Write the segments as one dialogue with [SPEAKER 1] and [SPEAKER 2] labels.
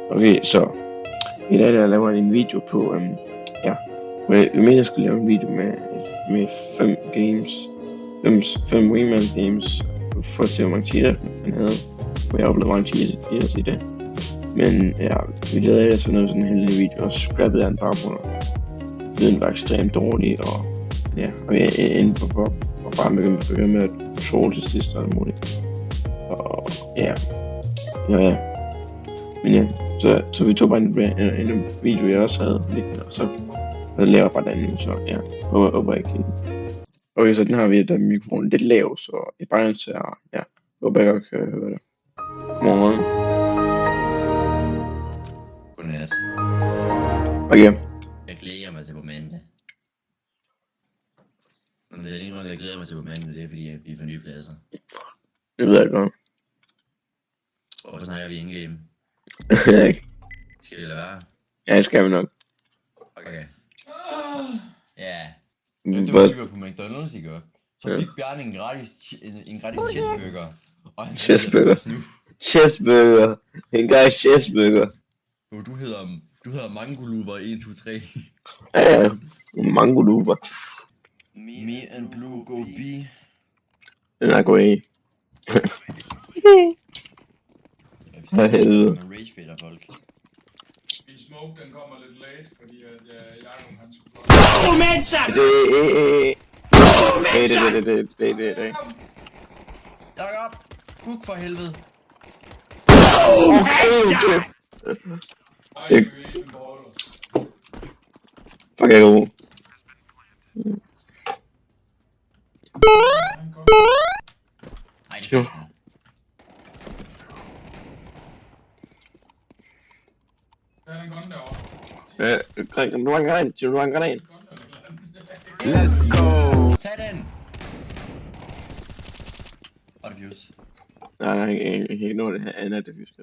[SPEAKER 1] Okay, så i dag der laver jeg en video på, ja, jeg mener jeg skulle lave en video med 5 games, 5 Wingman games, for at se hvor mange cheater han havde, og jeg har oplevet mange cheaters i det. Men ja, vi lavede altså noget sådan en heldig video, og scrappede jeg den bare på noget. Lyden var ekstremt dårlig, og ja, og jeg endte på og bare begyndte med at trolle til sidst og alt muligt. Og ja. Men ja, så vi tog bare en video, jeg også havde liggende, og så laver jeg bare den nu, så ja, håber jeg ikke. Okay, så den har vi, der mikrofonen lidt lav, så jeg bare nødt til at, ja, håber jeg godt kan høre det. Morgen.
[SPEAKER 2] Godnat.
[SPEAKER 1] Okay.
[SPEAKER 2] Jeg glæder mig til på mandag. Men det er ikke noget, jeg glæder mig til på mandag, det er fordi, vi får nye pladser.
[SPEAKER 1] Det ved jeg godt.
[SPEAKER 2] Hvorfor snakker vi in-game? Skal vi lade være?
[SPEAKER 1] Ja, det skal vi nok.
[SPEAKER 2] Okay. Ja.
[SPEAKER 3] Det var lige på McDonald's i går. Så fik Bjarne en gratis cheeseburger.
[SPEAKER 1] Cheeseburger. En gratis cheeseburger.
[SPEAKER 3] Du hedder Mangoluber 1, 2, 3.
[SPEAKER 1] Ja, Mangoluber.
[SPEAKER 3] Me and Blue go B.
[SPEAKER 1] Den er god i. Hvad helvede.
[SPEAKER 3] Man ragebaiter folk.
[SPEAKER 4] Min smoke, den kommer lidt late, fordi at Jacob han skulle få...
[SPEAKER 1] Det.
[SPEAKER 3] Jacob! Kuk for helvede!
[SPEAKER 1] Okay.
[SPEAKER 4] Ej, vi er en baller.
[SPEAKER 1] Fuck, jeg er god.
[SPEAKER 4] Han kommer.
[SPEAKER 3] Ej, det
[SPEAKER 1] Jo.
[SPEAKER 3] er
[SPEAKER 4] Der er en gun derovre.
[SPEAKER 1] Nu er en granat.
[SPEAKER 3] Let's go! Tag den! Var det views?
[SPEAKER 1] Nej, jeg kan ikke nå det her. Han er det fysisk.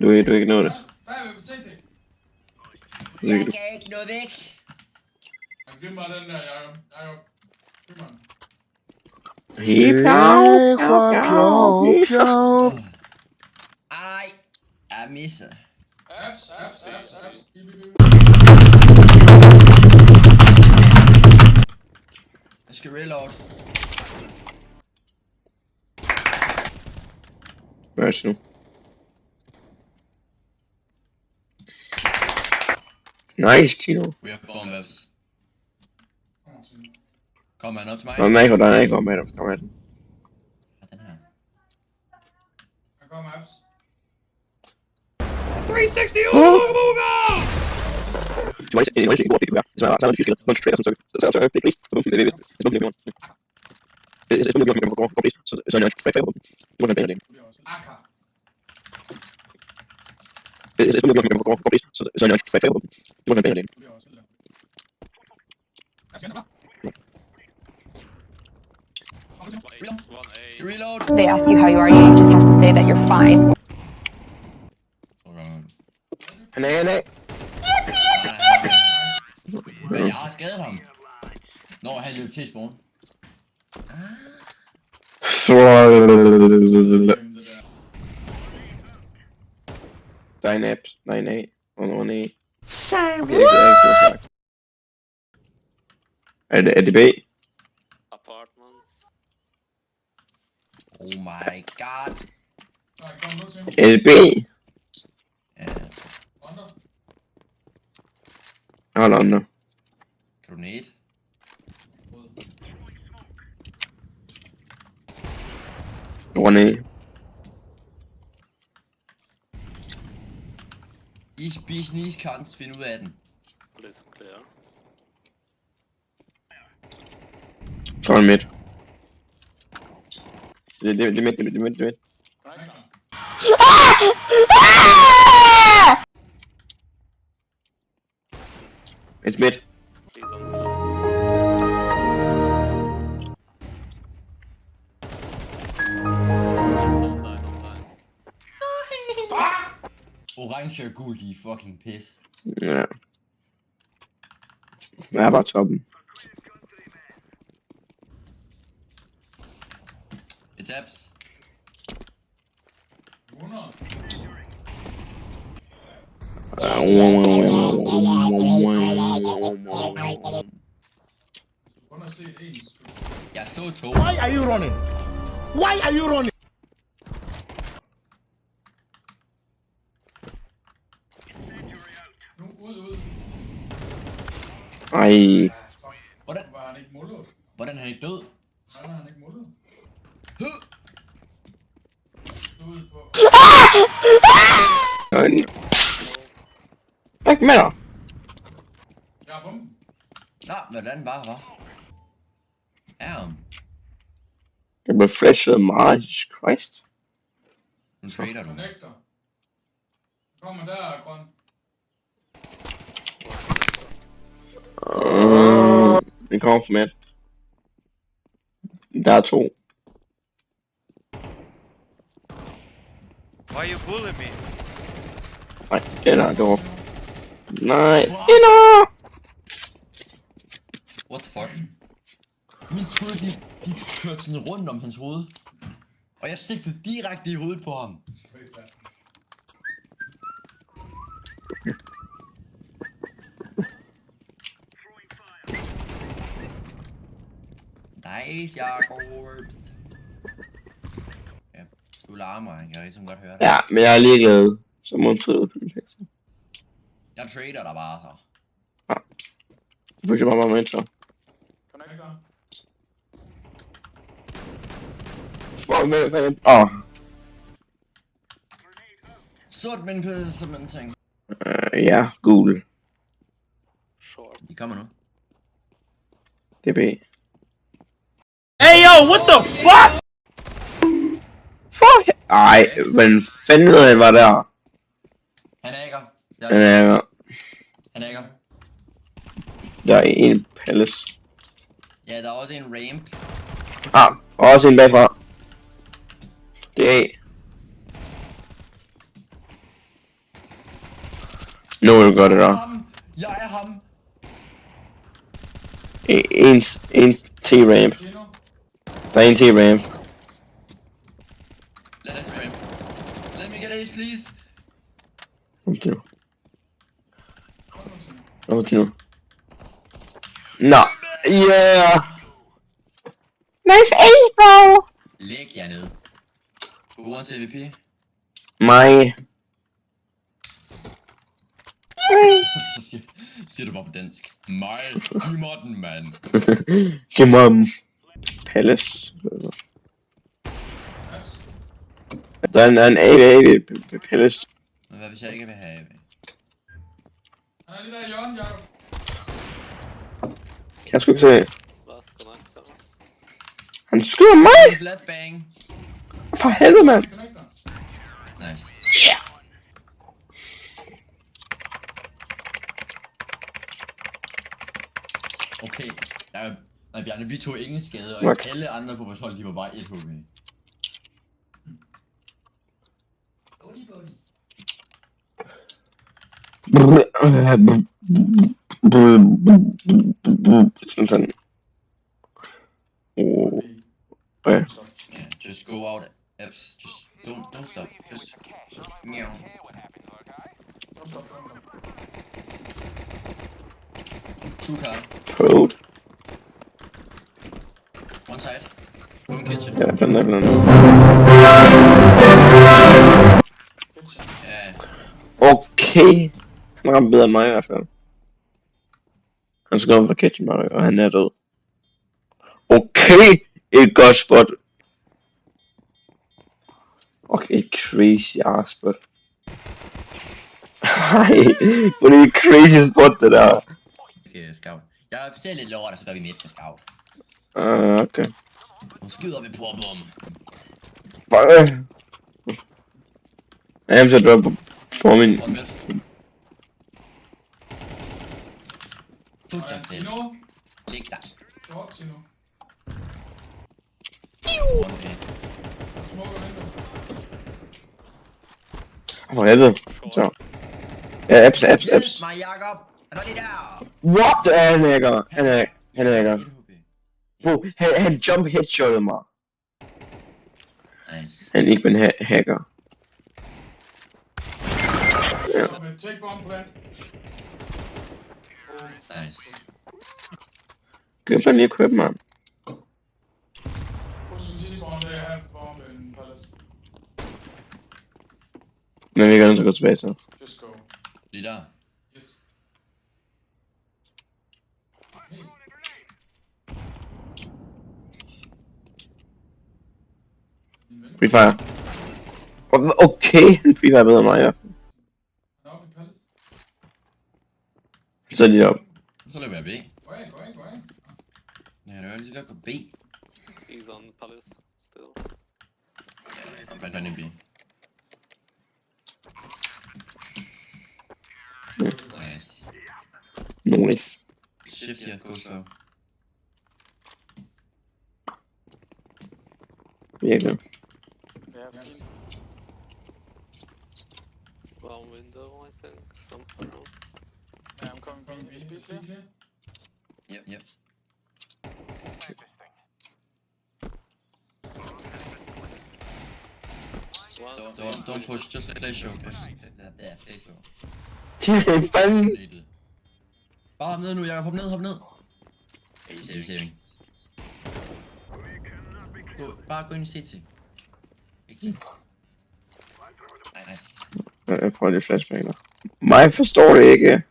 [SPEAKER 1] Du kan ikke nå det.
[SPEAKER 4] Der er vi på TT.
[SPEAKER 3] Jeg kan ikke nå væk!
[SPEAKER 4] Giv mig den der, Jacob. Giv mig den.
[SPEAKER 3] Ej! Jeg misser.
[SPEAKER 4] Abs. Bip.
[SPEAKER 3] Jeg skal reload.
[SPEAKER 1] Hvad er det nu? Nice, Tino.
[SPEAKER 3] We have bomb webs.
[SPEAKER 4] Kommer til.
[SPEAKER 3] Kom han op til mig?
[SPEAKER 1] Der er ikke med dig. Kom med den.
[SPEAKER 3] Den her.
[SPEAKER 4] Der kommer abs.
[SPEAKER 1] 360! Du må ikke gå op, det kan være. Så er der 4 skiller. Concentrate, så er det please. Så er det straight på. Du må have den.
[SPEAKER 4] Akka.
[SPEAKER 1] Så er det straight på. Du må have den.
[SPEAKER 3] Reload!
[SPEAKER 5] They ask you how you are, you just have to say that you're fine.
[SPEAKER 1] Nej.
[SPEAKER 3] Men jeg har skadet ham. Når han løb til spawn.
[SPEAKER 1] Der er en apps. Nej. Nej. Er det B?
[SPEAKER 6] Apartments.
[SPEAKER 3] Oh my god.
[SPEAKER 4] Nej, kom nu til.
[SPEAKER 1] Er det B?
[SPEAKER 3] Ja,
[SPEAKER 4] Under.
[SPEAKER 1] Hold on nu.
[SPEAKER 3] kan du nade?
[SPEAKER 1] Runde.
[SPEAKER 3] I sneeze can't finde ud af den.
[SPEAKER 6] Police clear.
[SPEAKER 1] Kom midt. Det er midt. It's mid.
[SPEAKER 6] Please on side. Don't die.
[SPEAKER 3] Orange og gul, de er fucking piss.
[SPEAKER 1] Ja. Jeg er bare toppen.
[SPEAKER 3] It's apps.
[SPEAKER 4] 100. Kun har set en.
[SPEAKER 3] Jeg så to.
[SPEAKER 7] Why are you running? Why are you running?
[SPEAKER 4] Nu ud.
[SPEAKER 1] Ej.
[SPEAKER 3] Hvordan?
[SPEAKER 4] Var han ikke mullet?
[SPEAKER 3] Hvordan er han ikke død?
[SPEAKER 4] Nej, han ikke mullet. Ud på.
[SPEAKER 1] Hvad med dig?
[SPEAKER 4] Jeg er bomben.
[SPEAKER 3] Nå, hvordan var?
[SPEAKER 1] Jeg blev flashet meget, Jesus Christ.
[SPEAKER 3] Nu trader du.
[SPEAKER 4] Connector. Kommer der, grøn.
[SPEAKER 1] Det kommer på midt. Der er to.
[SPEAKER 8] Why you bullying me?
[SPEAKER 1] Nej, den er deroppe. Nej, ender!
[SPEAKER 3] What the fuck? Min skud, de kørte sådan rundt om hans hoved. Og jeg sigtede direkte i hovedet på ham. Nice, Jakob. Ja, du larmer, jeg kan ligesom godt høre det.
[SPEAKER 1] Ja, men jeg er ligeglad. Så må du tryde ud på den sektor.
[SPEAKER 3] Jeg trader dig bare så.
[SPEAKER 1] Du får ikke bare med så.
[SPEAKER 4] Connector.
[SPEAKER 1] Fuck med. Åh.
[SPEAKER 3] Sort men på som en ting.
[SPEAKER 1] Ja, gul.
[SPEAKER 6] Short.
[SPEAKER 3] De kommer nu.
[SPEAKER 1] DB.
[SPEAKER 7] Hey yo, what the fuck?
[SPEAKER 1] Fuck! Ej, men fanden var der?
[SPEAKER 3] Han ægger.
[SPEAKER 1] Han
[SPEAKER 3] ægger.
[SPEAKER 1] Der er en palace.
[SPEAKER 3] Ja, der er også en ramp.
[SPEAKER 1] Og også en bagfra. Det er A. Nu vil du gøre det der.
[SPEAKER 3] Jeg er ham.
[SPEAKER 1] En T-ramp.
[SPEAKER 4] Tino.
[SPEAKER 1] Der er en T-ramp.
[SPEAKER 3] Let us ramp. Let me get ace, please.
[SPEAKER 1] Kom til nu. Nå. Yeah. Nice ace, bro.
[SPEAKER 3] Læg jer ned. Uanset VP.
[SPEAKER 1] Mig.
[SPEAKER 3] Så siger du bare på dansk. Mig. Giv mig den, mand.
[SPEAKER 1] Giv mig dem. Palace. Der er en A Palace.
[SPEAKER 3] Men hvad hvis jeg ikke vil have?
[SPEAKER 4] Han er lige der i hjørnet, Jacob.
[SPEAKER 1] Kan jeg sgu ikke se.
[SPEAKER 6] Last connector.
[SPEAKER 1] Han skyder mig!
[SPEAKER 3] Flat bang.
[SPEAKER 1] For helvede, mand.
[SPEAKER 4] Connector.
[SPEAKER 3] Nice. Okay, nej Bjarne, vi tog ingen skade, og
[SPEAKER 1] What?
[SPEAKER 3] alle andre på vores hold, de var bare 1 HP.
[SPEAKER 1] Sådan. Okay.
[SPEAKER 3] Yeah, just go out, apps, just don't stop, just meow. Two car,
[SPEAKER 1] Code.
[SPEAKER 3] one side, one kitchen.
[SPEAKER 1] Ja, den er.
[SPEAKER 3] Ja,
[SPEAKER 1] Okay. Han ramte bedre end mig i hvert fald. Han skal komme fra Kitchen Mario, og han er død. Okay. Et godt spot. Okay, et crazy ass spot. Ej, for det er et crazy spot det der.
[SPEAKER 3] okay, scout. Jeg ser lidt lort, og så gør vi midt med scout.
[SPEAKER 1] Okay.
[SPEAKER 3] Nu skyder vi på bom.
[SPEAKER 1] Fuck. Jeg er så drop på min.
[SPEAKER 3] One midt. Tut dig fedt.
[SPEAKER 4] Tino.
[SPEAKER 3] Læg dig.
[SPEAKER 4] Short, Tino.
[SPEAKER 3] One hit.
[SPEAKER 4] Smoker vindue.
[SPEAKER 1] For helvede. Så. Ja, apps.
[SPEAKER 3] Hjælp mig, Jacob! Han var lige der!
[SPEAKER 1] What? Han hacker. Han hacker.
[SPEAKER 3] 1 HP.
[SPEAKER 1] Bro, han jump headshotted mig.
[SPEAKER 3] Nice.
[SPEAKER 1] Han ikke en hacker. Ja.
[SPEAKER 4] Take bomb plant.
[SPEAKER 2] Nice.
[SPEAKER 1] Glem bare lige at købe, mand.
[SPEAKER 4] Push the T-spawn there, have bomb in palace.
[SPEAKER 1] Men vi kan nødt til at gå tilbage så.
[SPEAKER 4] Just go.
[SPEAKER 3] Lige der.
[SPEAKER 4] Yes.
[SPEAKER 1] Free Fire. Okay, Free Fire er bedre end mig, ja.
[SPEAKER 4] Now in palace.
[SPEAKER 1] Så er de deroppe.
[SPEAKER 3] Så løber jeg B.
[SPEAKER 4] Go in, go in, go in.
[SPEAKER 3] Ja, det er lige godt gå B.
[SPEAKER 6] He's on palace still.
[SPEAKER 3] Hvad er den i B? Nice.
[SPEAKER 1] Nice.
[SPEAKER 3] Shift here, go slow.
[SPEAKER 1] Virkelig.
[SPEAKER 6] One window, I think. Somewhere.
[SPEAKER 4] Yeah, I'm coming from B. Clear.
[SPEAKER 3] Yep. Don't push, just play show. Yeah, play show.
[SPEAKER 1] Fanden.
[SPEAKER 3] Needed. Bare hop ned nu, Jacob. Hop ned. Hey, saving. Bare gå ind i CT. Nice.
[SPEAKER 1] Jeg prøver lige flashback der. Mig forstår det ikke.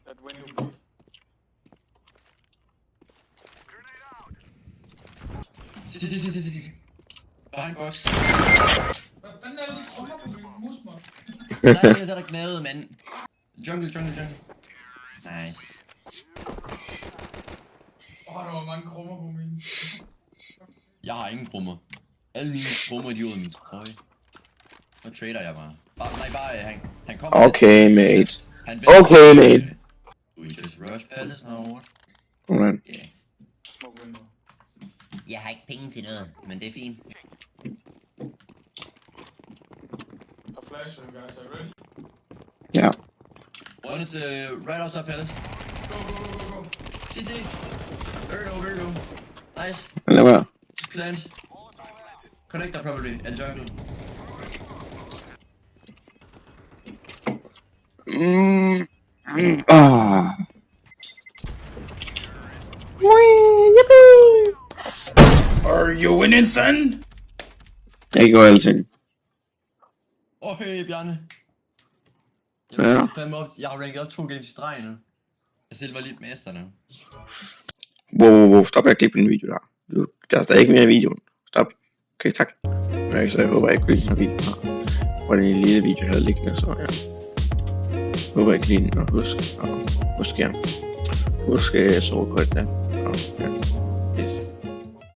[SPEAKER 4] That window.
[SPEAKER 3] CT. Behind box.
[SPEAKER 4] Hvad fanden er det, de krummer på min musmål?
[SPEAKER 3] Der er gnadet, mand. Jungle. Nice.
[SPEAKER 4] Der var mange krummer på min.
[SPEAKER 3] Jeg har ingen krummer. Alle mine krummer, de er ude af min trøje. Nu trader jeg bare. Han kommer.
[SPEAKER 1] Okay, mate.
[SPEAKER 3] Han
[SPEAKER 1] Okay, mate.
[SPEAKER 3] We just rush palace now.
[SPEAKER 1] Alright.
[SPEAKER 3] Yeah.
[SPEAKER 4] Smoke window.
[SPEAKER 3] Jeg har ikke penge til noget, men det er fint.
[SPEAKER 4] A flash for you guys, are you ready?
[SPEAKER 1] Ja.
[SPEAKER 3] One is right outside palace.
[SPEAKER 4] Go.
[SPEAKER 3] CT. Virgo. Nice.
[SPEAKER 1] Lad være.
[SPEAKER 3] Plant. Connector probably, and jungle.
[SPEAKER 7] Are you winning, son?
[SPEAKER 1] Jeg gjorde alting.
[SPEAKER 3] Hey, Bjarne.
[SPEAKER 1] Ja.
[SPEAKER 3] Jeg har ranket op 2 games i streg nu. Jeg selv var lidt master nu.
[SPEAKER 1] Wow. Stop at klippe den video der. Der er stadig ikke mere i videoen. Stop. Okay, tak. Okay, så jeg håber, jeg kunne lide den her video her. Hvor den lille video havde liggende, så ja. Jeg håber, jeg kan lide den, og husk at sove godt, ja. Og ja. Yes.